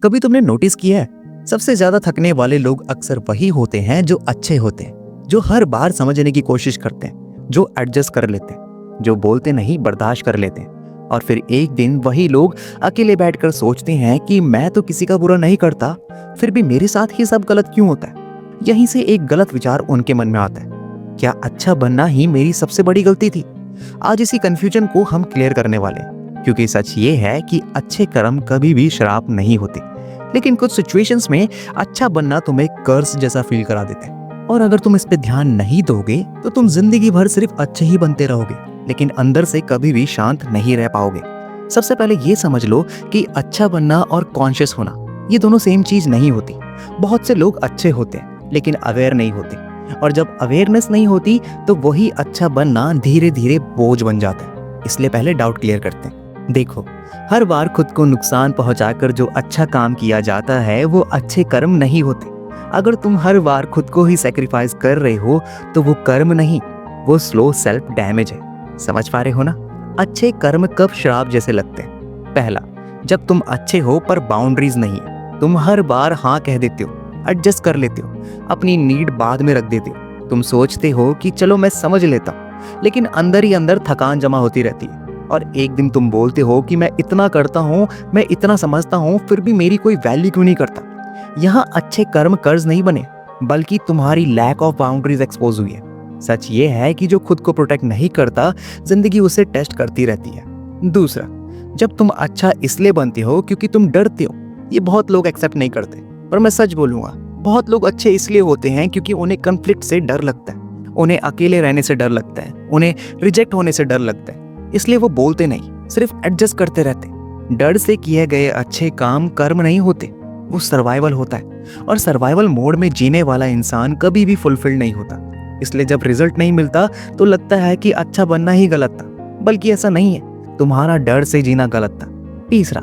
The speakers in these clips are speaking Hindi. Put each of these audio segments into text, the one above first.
कभी तुमने नोटिस किया है, सबसे ज्यादा थकने वाले लोग अक्सर वही होते हैं जो अच्छे होते हैं, जो हर बार समझने की कोशिश करते हैं, जो एडजस्ट कर लेते हैं, जो बोलते नहीं बर्दाश्त कर लेते हैं। और फिर एक दिन वही लोग अकेले बैठकर सोचते हैं कि मैं तो किसी का बुरा नहीं करता, फिर भी मेरे साथ ही सब गलत क्यों होता है। यहीं से एक गलत विचार उनके मन में आता है, क्या अच्छा बनना ही मेरी सबसे बड़ी गलती थी। आज इसी कंफ्यूजन को हम क्लियर करने वाले हैं, क्योंकि सच ये है कि अच्छे कर्म कभी भी श्राप नहीं होते, लेकिन कुछ सिचुएशंस में अच्छा बनना तुम्हें कर्ज जैसा फील करा देते हैं। और अगर तुम इस पे ध्यान नहीं दोगे तो तुम जिंदगी भर सिर्फ अच्छे ही बनते रहोगे, लेकिन अंदर से कभी भी शांत नहीं रह पाओगे। सबसे पहले ये समझ लो कि अच्छा बनना और कॉन्शियस होना ये दोनों सेम चीज नहीं होती। बहुत से लोग अच्छे होते हैं लेकिन अवेयर नहीं होते, और जब अवेयरनेस नहीं होती तो वही अच्छा बनना धीरे धीरे बोझ बन जाता है। इसलिए पहले डाउट क्लियर करते हैं। देखो, हर बार खुद को नुकसान पहुंचाकर जो अच्छा काम किया जाता है वो अच्छे कर्म नहीं होते। अगर तुम हर बार खुद को ही सैक्रिफाइस कर रहे हो तो वो कर्म नहीं, वो स्लो सेल्फ डैमेज है। समझ पा रहे हो ना? अच्छे कर्म कब श्राप जैसे लगते हैं? पहला, जब तुम अच्छे हो पर बाउंड्रीज नहीं है। तुम हर बार हाँ कह देते हो, एडजस्ट कर लेते हो, अपनी नीड बाद में रख देते हो। तुम सोचते हो कि चलो मैं समझ लेता हूँ, लेकिन अंदर ही अंदर थकान जमा होती रहती है। और एक दिन तुम बोलते हो कि मैं इतना करता हूँ, मैं इतना समझता हूँ, फिर भी मेरी कोई वैल्यू क्यों नहीं करता। यहाँ अच्छे कर्म कर्ज नहीं बने, बल्कि तुम्हारी लैक ऑफ बाउंड्रीज एक्सपोज हुई है। सच ये है कि जो खुद को प्रोटेक्ट नहीं करता, जिंदगी उसे टेस्ट करती रहती है। दूसरा, जब तुम अच्छा इसलिए बनते हो क्योंकि तुम डरते हो। ये बहुत लोग एक्सेप्ट नहीं करते, पर मैं सच बोलूंगा, बहुत लोग अच्छे इसलिए होते हैं क्योंकि उन्हें कन्फ्लिक्ट से डर लगता है, उन्हें अकेले रहने से डर लगता है, उन्हें रिजेक्ट होने से डर लगता है। इसलिए वो बोलते नहीं, सिर्फ एडजस्ट करते रहते। डर से किए गए अच्छे काम कर्म नहीं होते, वो सर्वाइवल होता है। और सर्वाइवल मोड में जीने वाला इंसान कभी भी फुलफिल्ड नहीं होता। इसलिए जब रिजल्ट नहीं मिलता तो लगता है कि अच्छा बनना ही गलत था, बल्कि ऐसा नहीं है, तुम्हारा डर से जीना गलत था। तीसरा,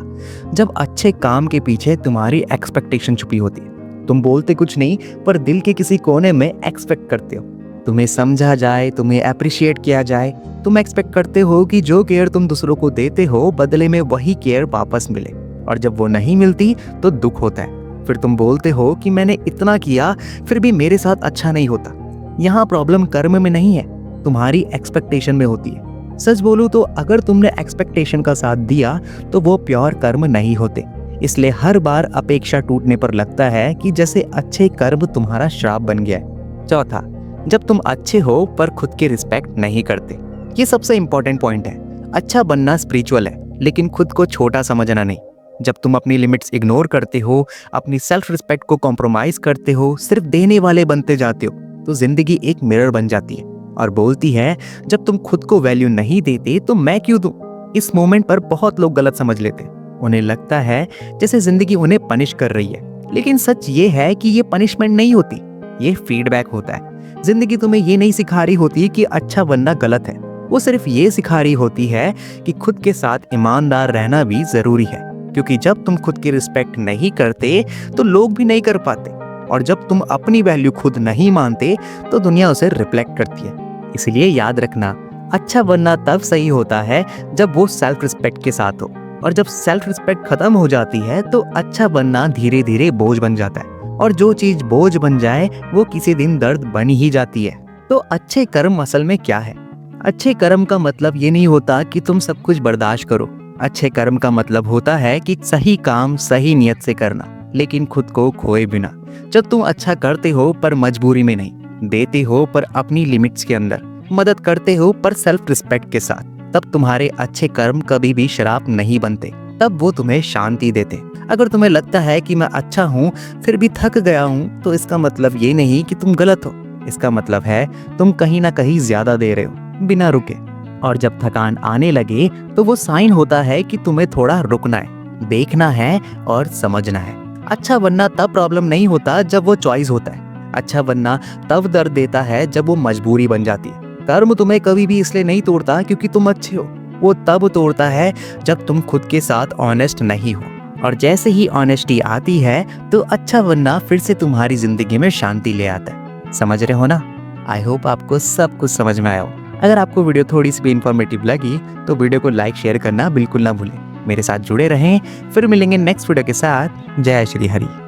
जब अच्छे काम के पीछे तुम्हारी एक्सपेक्टेशन छुपी होती है। तुम बोलते कुछ नहीं, पर दिल के किसी कोने में एक्सपेक्ट करते हो तुम्हें समझा जाए, तुम्हें अप्रिशिएट किया जाए। तुम एक्सपेक्ट करते हो कि जो केयर तुम दूसरों को देते हो, बदले में वही केयर वापस मिले। और जब वो नहीं मिलती तो दुख होता है। फिर तुम बोलते हो कि मैंने इतना किया, फिर भी मेरे साथ अच्छा नहीं होता। यहाँ प्रॉब्लम कर्म में नहीं है, तुम्हारी एक्सपेक्टेशन में होती है। सच बोलूं तो अगर तुमने एक्सपेक्टेशन का साथ दिया तो वो प्योर कर्म नहीं होते। इसलिए हर बार अपेक्षा टूटने पर लगता है कि जैसे अच्छे कर्म तुम्हारा श्राप बन गया है। चौथा, जब तुम अच्छे हो पर खुद की रिस्पेक्ट नहीं करते। ये सबसे इंपॉर्टेंट पॉइंट है। अच्छा बनना स्पिरिचुअल है, लेकिन खुद को छोटा समझना नहीं। जब तुम अपनी लिमिट्स इग्नोर करते हो, अपनी सेल्फ रिस्पेक्ट को कॉम्प्रोमाइज करते हो, सिर्फ देने वाले बनते जाते हो, तो जिंदगी एक मिरर बन जाती है और बोलती है, जब तुम खुद को वैल्यू नहीं देते तो मैं क्यों दूं। इस मोमेंट पर बहुत लोग गलत समझ लेते हैं। उन्हें लगता है जैसे जिंदगी उन्हें पनिश कर रही है, लेकिन सच ये है कि ये पनिशमेंट नहीं होती, ये फीडबैक होता है। जिंदगी तुम्हें ये नहीं सिखा रही होती कि अच्छा बनना गलत है, वो सिर्फ ये सिखा रही होती है कि खुद के साथ ईमानदार रहना भी जरूरी है। क्योंकि जब तुम खुद की रिस्पेक्ट नहीं करते तो लोग भी नहीं कर पाते, और जब तुम अपनी वैल्यू खुद नहीं मानते तो दुनिया उसे रिफ्लेक्ट करती है। इसलिए याद रखना, अच्छा बनना तब सही होता है जब वो सेल्फ रिस्पेक्ट के साथ हो, और जब सेल्फ रिस्पेक्ट खत्म हो जाती है तो अच्छा बनना धीरे धीरे बोझ बन जाता है। और जो चीज बोझ बन जाए वो किसी दिन दर्द बन ही जाती है। तो अच्छे कर्म असल में क्या है? अच्छे कर्म का मतलब ये नहीं होता कि तुम सब कुछ बर्दाश्त करो। अच्छे कर्म का मतलब होता है कि सही काम सही नियत से करना, लेकिन खुद को खोए बिना। जब तुम अच्छा करते हो पर मजबूरी में नहीं, देते हो पर अपनी लिमिट्स के अंदर, मदद करते हो पर सेल्फ रिस्पेक्ट के साथ, तब तुम्हारे अच्छे कर्म कभी भी शराब नहीं बनते, तब वो तुम्हें शांति देते। अगर तुम्हें लगता है कि मैं अच्छा हूँ फिर भी थक गया हूँ, तो इसका मतलब ये नहीं कि तुम गलत हो। इसका मतलब है तुम कहीं ना कहीं ज्यादा दे रहे हो बिना रुके। और जब थकान आने लगे तो वो साइन होता है कि तुम्हें थोड़ा रुकना है, देखना है और समझना है। अच्छा बनना तब प्रॉब्लम नहीं होता जब वो चॉइस होता है। अच्छा बनना तब दर्द देता है जब वो मजबूरी बन जाती है। कर्म तुम्हें कभी भी इसलिए नहीं तोड़ता क्योंकि तुम अच्छे हो, वो तब तोड़ता है जब तुम खुद के साथ ऑनेस्ट नहीं हो। और जैसे ही ऑनेस्टी आती है तो अच्छा बनना फिर से तुम्हारी जिंदगी में शांति ले आता है। समझ रहे हो ना? आई होप आपको सब कुछ समझ में आया हो। अगर आपको वीडियो थोड़ी सी भी इंफॉर्मेटिव लगी तो वीडियो को लाइक शेयर करना बिल्कुल ना भूलें। मेरे साथ जुड़े रहें। फिर मिलेंगे नेक्स्ट वीडियो के साथ। जय श्री हरि।